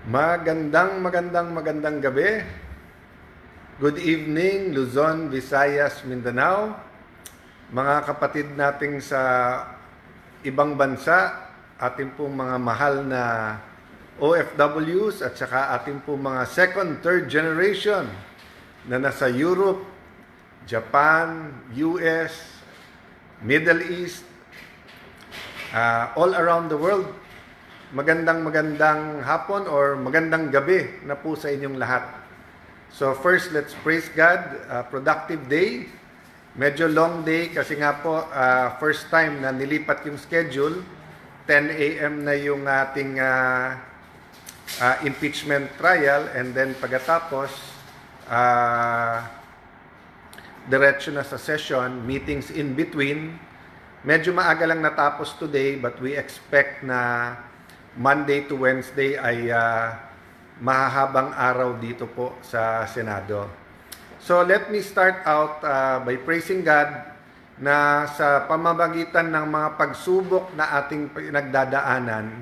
Magandang gabi. Good evening, Luzon, Visayas, Mindanao. Mga kapatid nating sa ibang bansa, ating pong mga mahal na OFWs at saka ating pong mga second, third generation na nasa Europe, Japan, US, Middle East, all around the world. Magandang hapon or magandang gabi na po sa inyong lahat. So first, let's praise God. Productive day. Medyo long day kasi nga po first time na nilipat yung schedule. 10 a.m. na yung ating impeachment trial, and then pagkatapos diretso na sa session, meetings in between. Medyo maaga lang natapos today, but we expect na Monday to Wednesday ay mahahabang araw dito po sa Senado. So let me start out by praising God na sa pamamagitan ng mga pagsubok na ating pinagdadaanan,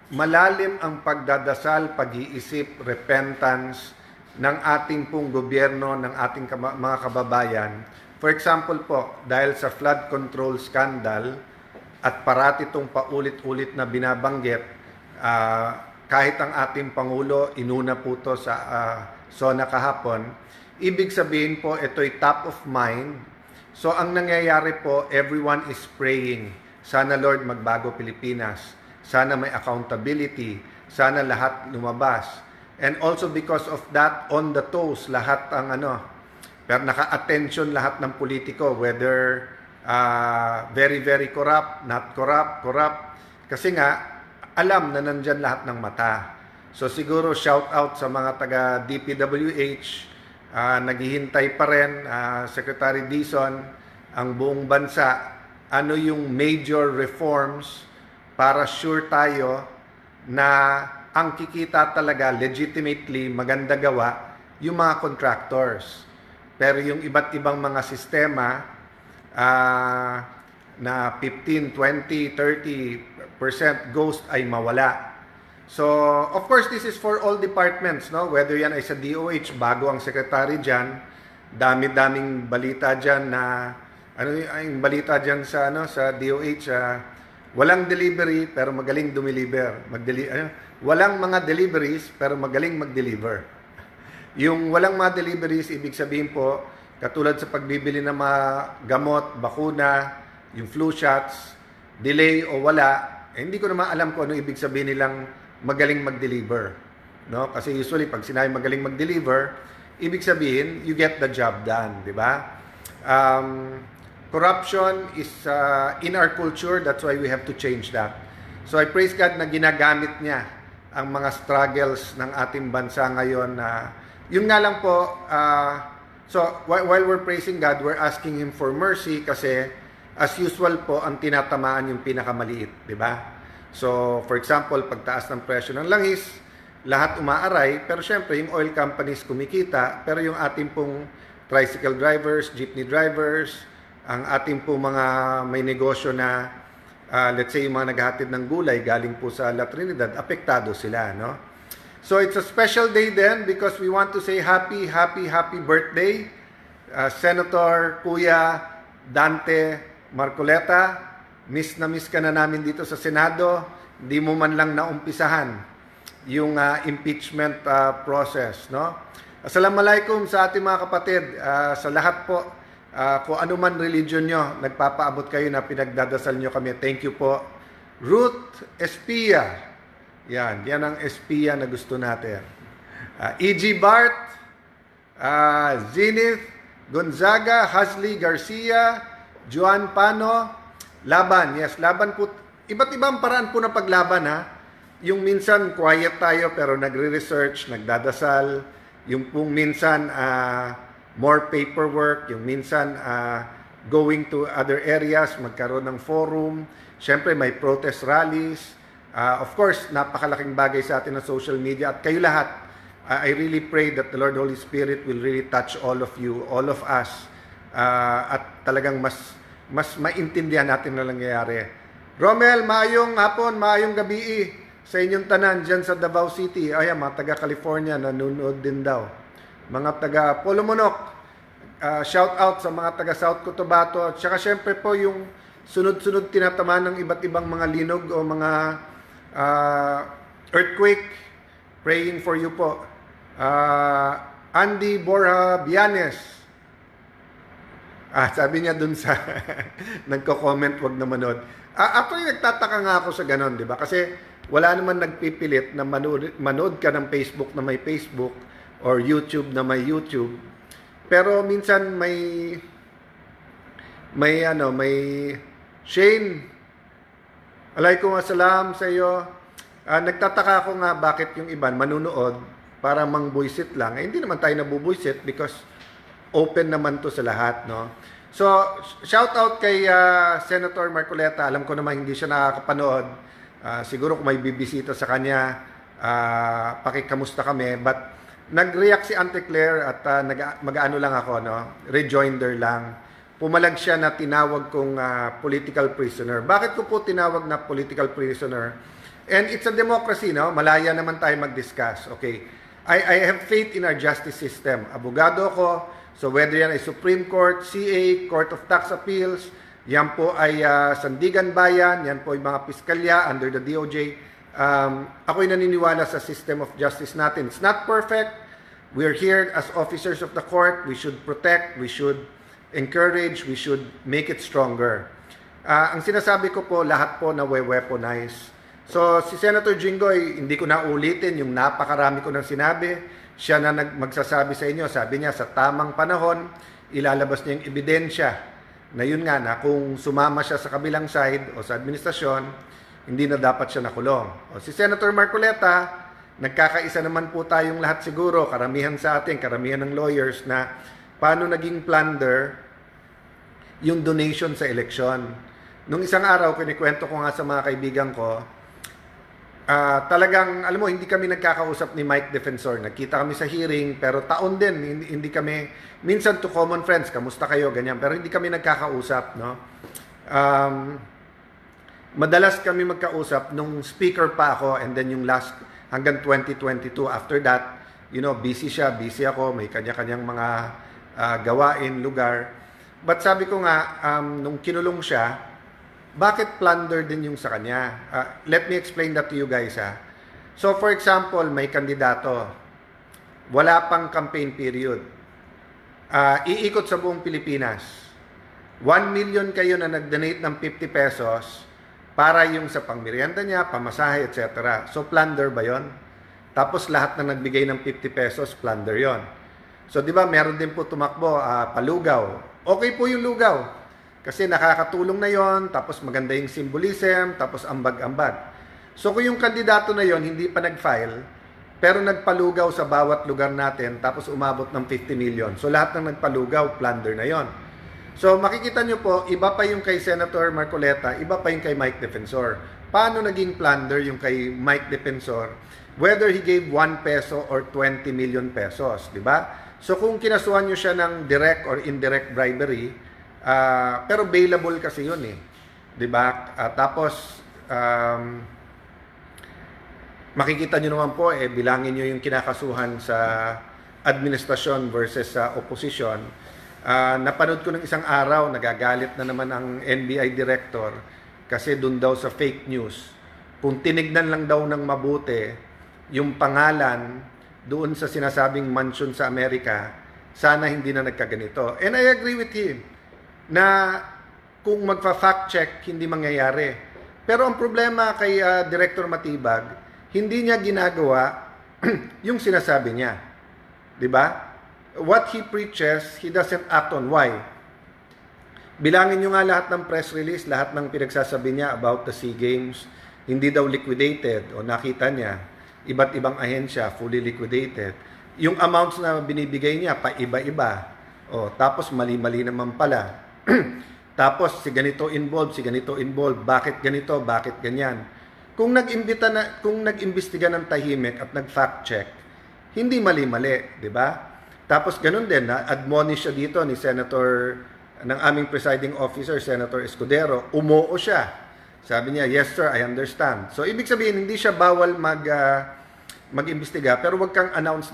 malalim ang pagdadasal, pag-iisip, repentance ng ating pong gobyerno, ng ating mga kababayan. For example po, dahil sa flood control scandal, at parati itong paulit-ulit na binabanggit, kahit ang ating Pangulo, inuna po ito sa SONA kahapon, ibig sabihin po, ito'y top of mind. So ang nangyayari po, everyone is praying. Sana Lord magbago Pilipinas. Sana may accountability. Sana lahat lumabas. And also because of that, on the toes, lahat ang pero naka-attention lahat ng politiko, whether very corrupt, not corrupt. Kasi nga, alam na nandyan lahat ng mata. So siguro shout out sa mga taga DPWH, naghihintay pa rin, Secretary Dizon, ang buong bansa, ano yung major reforms para sure tayo na ang kikita talaga legitimately maganda gawa yung mga contractors. Pero yung iba't ibang mga sistema, na 15, 20, 30% ghost ay mawala. So, of course, this is for all departments, no? Whether yan ay sa DOH, bago ang secretary dyan, dami-daming balita dyan na, yung balita dyan sa, sa DOH, walang delivery pero magaling dumiliver. Walang mga deliveries pero magaling mag-deliver. Yung walang mga deliveries, ibig sabihin po, katulad sa pagbibili ng mga gamot, bakuna, yung flu shots, delay o wala, hindi ko naman alam kung ano ibig sabihin nilang magaling mag-deliver. No? Kasi usually, pag sinabi magaling mag-deliver, ibig sabihin, you get the job done. Di ba? Corruption is in our culture, that's why we have to change that. So I praise God na ginagamit niya ang mga struggles ng ating bansa ngayon. Yun nga lang po, so, while we're praising God, we're asking Him for mercy kasi, as usual po, ang tinatamaan yung pinakamaliit, di ba? So, for example, pagtaas ng presyo ng langis, lahat umaaray, pero syempre, yung oil companies kumikita, pero yung ating pong tricycle drivers, jeepney drivers, ang ating pong mga may negosyo na, let's say, yung mga naghahatid ng gulay galing po sa La Trinidad, apektado sila, no? So it's a special day then because we want to say happy birthday, Senator Kuya Dante Marcoleta. Miss na miss ka na namin dito sa Senado. Hindi mo man lang naumpisahan yung impeachment process, no? Assalamualaikum sa ating mga kapatid, sa lahat po, kung ano man religion nyo, nagpapaabot kayo na pinagdadasal nyo kami. Thank you po. Ruth Espia. Yan ang espiya na gusto natin. E.G. Bart, Zenith, Gonzaga, Hasley Garcia, Juan Pano, Laban. Yes, Laban po. Iba't ibang paraan po ng paglaban, ha. Yung minsan quiet tayo pero nagre-research, nagdadasal. Yung pong minsan more paperwork. Yung minsan going to other areas, magkaroon ng forum. Siyempre may protest rallies. Of course, napakalaking bagay sa atin ng social media at kayo lahat. I really pray that the Lord Holy Spirit will really touch all of you, all of us, at talagang mas maintindihan natin na nangyayari. Romel, maayong hapon, maayong gabi sa inyong tanan dyan sa Davao City. Ayan, mga taga California, nanonood din daw. Mga taga Polomonok, shout out sa mga taga South Cotabato. At saka syempre po yung sunod-sunod tinatamaan ng iba't ibang mga linog o mga earthquake. Praying for you po. Andy Borja Bianes. Sabi niya dun sa nagko-comment, wag na manood. Actually, nagtataka nga ako sa ganon, di ba? Kasi wala naman nagpipilit na manood ka ng Facebook na may Facebook or YouTube na may YouTube. Pero minsan may Shane, alaykum assalam sa iyo. Nagtataka ako nga bakit yung iban manunood para mangbuisit lang. Hindi naman tayo nabubuisit because open naman to sa lahat, no? So, shout out kay Senator Marcoleta. Alam ko naman hindi siya nakakapanood. Siguro kung may bibisita sa kanya, pakikamusta kami. But nag-react si Auntie Claire at mag-ano lang ako, no? Rejoinder lang. Pumalag siya na tinawag kong political prisoner. Bakit ko po tinawag na political prisoner? And it's a democracy, no? Malaya naman tayo mag-discuss, okay? I have faith in our justice system. Abogado ko. So whether yan ay Supreme Court, CA, Court of Tax Appeals, yan po ay Sandigan Bayan, yan po ay mga piskalya under the DOJ. Ako'y naniniwala sa system of justice natin. It's not perfect. We're here as officers of the court. We should protect, we should encourage, we should make it stronger. Ang sinasabi ko po, lahat po na weaponize. So si Senator Jinggoy, hindi ko na ulitin yung napakarami ko nang sinabi. Siya na magsasabi sa inyo, sabi niya sa tamang panahon, ilalabas niya yung ebidensya na yun nga na kung sumama siya sa kabilang side o sa administrasyon, hindi na dapat siya nakulong. O si Senator Marcoleta, nagkakaisa naman po tayong lahat siguro, karamihan sa atin, karamihan ng lawyers na paano naging plunder yung donation sa eleksyon. Nung isang araw, kinikwento ko nga sa mga kaibigan ko, talagang, alam mo, hindi kami nagkakausap ni Mike Defensor. Nagkita kami sa hearing, pero taon din, hindi kami, minsan to common friends, kamusta kayo, ganyan, pero hindi kami nagkakausap, no? Madalas kami magkausap nung speaker pa ako, and then yung last, hanggang 2022. After that, busy siya, busy ako, may kanya-kanyang mga gawain, lugar. But sabi ko nga, nung kinulong siya, bakit plunder din yung sa kanya? Let me explain that to you guys. So for example, may kandidato. Wala pang campaign period. Iikot sa buong Pilipinas. 1 million kayo na nag-donate ng 50 pesos para yung sa pangmerienda niya, pamasahe, etc. So plunder ba yon? Tapos lahat na nagbigay ng 50 pesos, plunder yon. So di ba meron din po tumakbo, palugaw. Okay po yung lugaw. Kasi nakakatulong na yon, tapos maganda yung symbolism, tapos ambag-ambag. So kung yung kandidato na yon hindi pa nag-file, pero nagpalugaw sa bawat lugar natin, tapos umabot ng 50 million. So lahat ng nagpalugaw, plunder na yon. So makikita nyo po, iba pa yung kay Senator Marcoleta, iba pa yung kay Mike Defensor. Paano naging plunder yung kay Mike Defensor? Whether he gave 1 peso or 20 million pesos, di ba? So kung kinasuhan nyo siya ng direct or indirect bribery, pero available kasi yun eh. 'Di ba? Tapos makikita niyo naman po bilangin niyo yung kinakasuhan sa administrasyon versus sa opposition. Napanood ko ng isang araw, nagagalit na naman ang NBI director kasi doon daw sa fake news. Kung tinignan lang daw ng mabuti yung pangalan doon sa sinasabing mansion sa Amerika, sana hindi na nagkaganito. And I agree with him na kung magfa-fact check, hindi mangyayari. Pero ang problema kay Director Matibag, hindi niya ginagawa yung sinasabi niya. 'Di ba? What he preaches, he doesn't act on. Why? Bilangin niyo nga lahat ng press release, lahat ng pinagsasabi niya about the SEA Games, hindi daw liquidated o nakita niya, iba't ibang ahensya fully liquidated. Yung amounts na binibigay niya pa iba-iba. Tapos mali-mali naman pala. Tapos si ganito involved, bakit ganito, bakit ganyan. Kung nag-imbestiga ng tahimik at nag-fact check, hindi mali-mali, 'di ba? Tapos ganun din na admonish siya dito ni Senator ng aming presiding officer, Senator Escudero, umuo siya Sabi niya, yes sir, I understand. So, ibig sabihin, hindi siya bawal mag-imbestiga, pero wag kang announce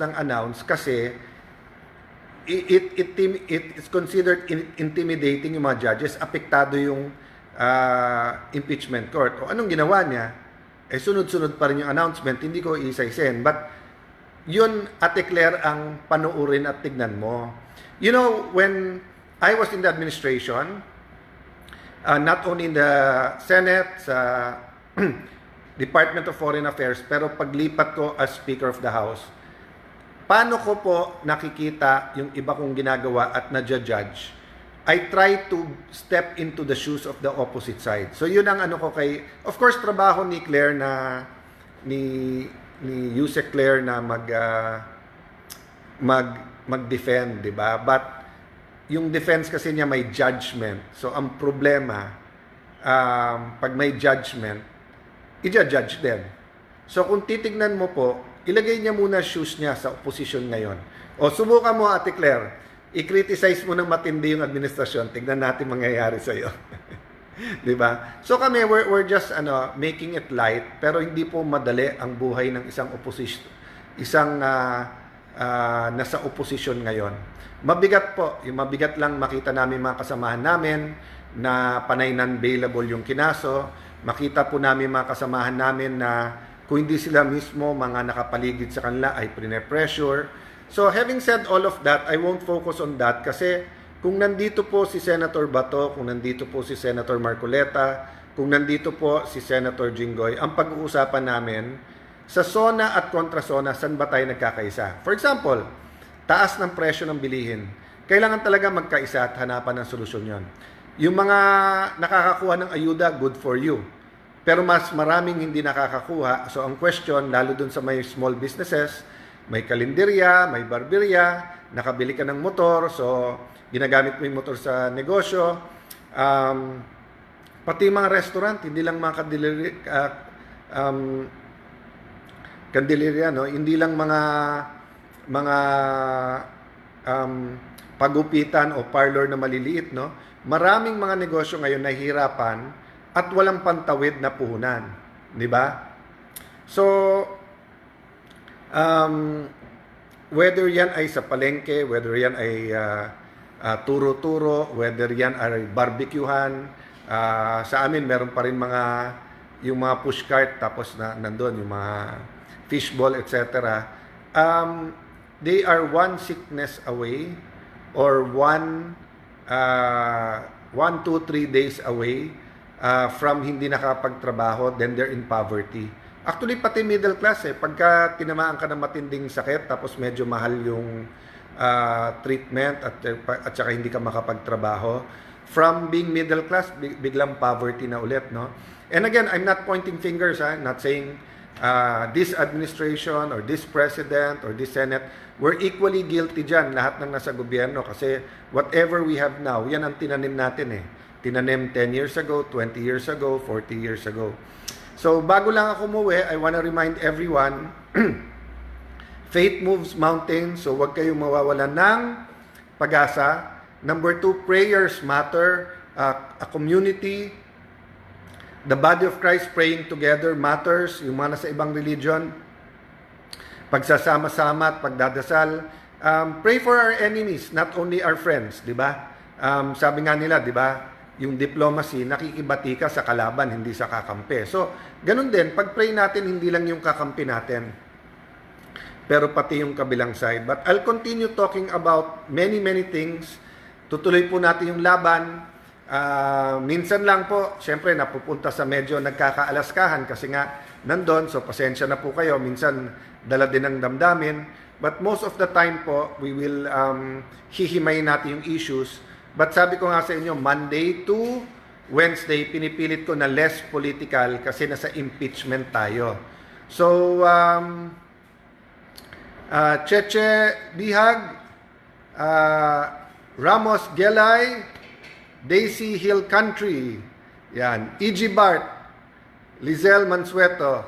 kasi it is considered intimidating yung mga judges, apektado yung impeachment court. O anong ginawa niya? Sunod-sunod pa rin yung announcement, hindi ko isa-isin. But, yun, Ate Claire, ang panuurin at tignan mo. You know, when I was in the administration, not only in the Senate, sa Department of Foreign Affairs, pero paglipat ko as Speaker of the House, paano ko po nakikita yung iba kong ginagawa at na-judge? I try to step into the shoes of the opposite side. So yun ang ano ko kay, of course, trabaho ni Claire na, ni Yusek Claire na mag-defend, di ba? But yung defense kasi niya may judgment. So ang problema, pag may judgment, i-judge din. So kung titignan mo po, ilagay niya muna shoes niya sa opposition ngayon. O subukan mo, Ate Claire, i-criticize mo ng matindi yung administrasyon, tignan natin mangyayari sa iyo. 'Di ba? So kami we're just making it light, pero hindi po madali ang buhay ng isang opposition, isang nasa opposition ngayon. Mabigat po, yung mabigat lang makita namin mga kasamahan namin na panay non-bailable yung kinaso. Makita po namin mga kasamahan namin na kung hindi sila mismo mga nakapaligid sa kanila ay pressure. So having said all of that, I won't focus on that kasi kung nandito po si Senator Bato, kung nandito po si Senator Marcoleta, kung nandito po si Senator Jinggoy, ang pag-uusapan namin sa zona at kontrasona, saan ba tayo nagkakaisa? For example, taas ng presyo ng bilihin. Kailangan talaga magkaisa at hanapan ng solusyon yon. Yung mga nakakakuha ng ayuda, good for you. Pero mas maraming hindi nakakakuha. So ang question, lalo dun sa may small businesses, may kalenderya, may barberya, nakabili ka ng motor, so ginagamit mo yung motor sa negosyo. Pati mga restaurant, hindi lang mga kandilerya, no? Hindi lang mga pagupitan o parlor na maliliit, no? Maraming mga negosyo ngayon nahihirapan at walang pantawid na puhunan, di ba? So, whether yan ay sa palengke, whether yan ay turo-turo, whether yan ay barbecuehan, sa amin meron pa rin yung mga pushcart, tapos nandun yung mga fishball, etc. They are one sickness away or 1, 2, 3 days away from hindi nakapagtrabaho, then they're in poverty. Actually, pati middle class pagka tinamaan ka ng matinding sakit, tapos medyo mahal yung treatment at saka hindi ka makapagtrabaho, from being middle class, biglang poverty na ulit, no? And again, I'm not pointing fingers, not saying this administration or this president or this Senate, we're equally guilty dyan, lahat ng nasa gobyerno, kasi whatever we have now, yan ang tinanim natin Tinanim 10 years ago, 20 years ago, 40 years ago. So, bago lang ako umuwi, I wanna remind everyone, faith moves mountains, so huwag kayong mawawalan ng pag-asa. Number 2, prayers matter. A community, the body of Christ praying together matters. Yung mga nasa ibang religion, pagsasama-sama at pagdadasal. Pray for our enemies, not only our friends, di ba? Sabi nga nila, di ba? Yung diplomacy, nakikibati ka sa kalaban, hindi sa kakampi. So, ganun din, pag-pray natin, hindi lang yung kakampi natin, pero pati yung kabilang side. But I'll continue talking about many things. Tutuloy po natin yung laban. Minsan lang po, syempre, napupunta sa medyo nagkakaalaskahan kasi nga nandun, so pasensya na po kayo. Minsan, dala din ng damdamin. But most of the time po, we will hihimayin natin yung issues. But sabi ko nga sa inyo, Monday to Wednesday, pinipilit ko na less political kasi nasa impeachment tayo. So, Cheche Bihag, Ramos Gelay, Daisy Hill Country, yan, E.G. Bart, Lizelle Mansueto,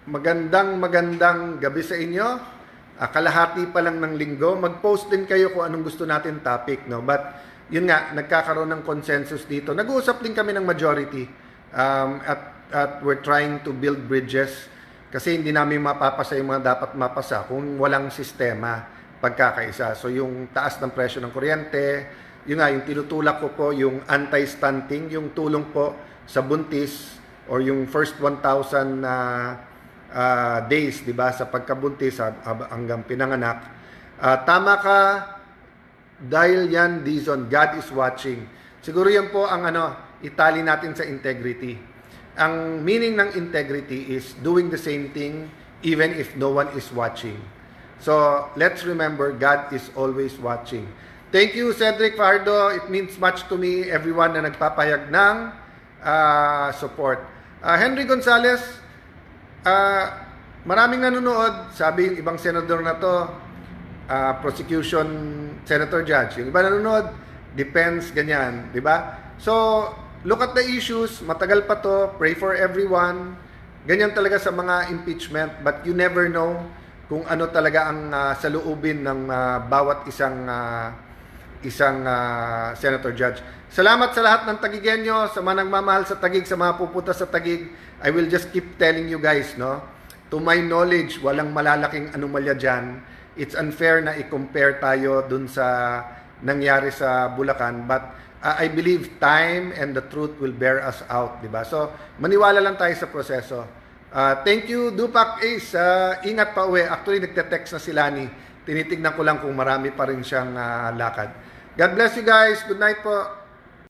magandang gabi sa inyo. Kalahati pa lang ng linggo. Mag-post din kayo kung anong gusto natin topic, no? But yun nga, nagkakaroon ng consensus dito. Nag-uusap din kami ng majority at we're trying to build bridges kasi hindi namin mapapasa yung mga dapat mapasa kung walang sistema pagkakaisa. So yung taas ng presyo ng kuryente, yun nga, yung tinutulak ko po, yung anti-stunting, yung tulong po sa buntis or yung first 1,000 days, di ba, sa pagkabuntis hanggang pinanganak. Tama ka, dahil yan, Dizon, God is watching. Siguro yan po ang itali natin sa integrity. Ang meaning ng integrity is doing the same thing even if no one is watching. So, let's remember, God is always watching. Thank you, Cedric Fardo. It means much to me, everyone na nagpapahayag ng support. Henry Gonzalez, maraming nanonood. Sabi yung ibang senador na to, prosecution senator judge. Yung iba nanonood, depends, ganyan. Diba? So, look at the issues. Matagal pa to. Pray for everyone. Ganyan talaga sa mga impeachment. But you never know kung ano talaga ang saloobin ng bawat isang senator judge. Salamat sa lahat ng Tagigenyo, sa mga nagmamahal sa Tagig, sa mga pupunta sa Tagig. I will just keep telling you guys, no? To my knowledge, walang malalaking anomalya dyan. It's unfair na i-compare tayo dun sa nangyari sa Bulacan. But I believe time and the truth will bear us out, di ba? So, maniwala lang tayo sa proseso. Thank you, Dupac Ace. Ingat pa uwi. Actually, nagte-text na si Lani. Tinitignan ko lang kung marami pa rin siyang lakad. God bless you guys. Good night po.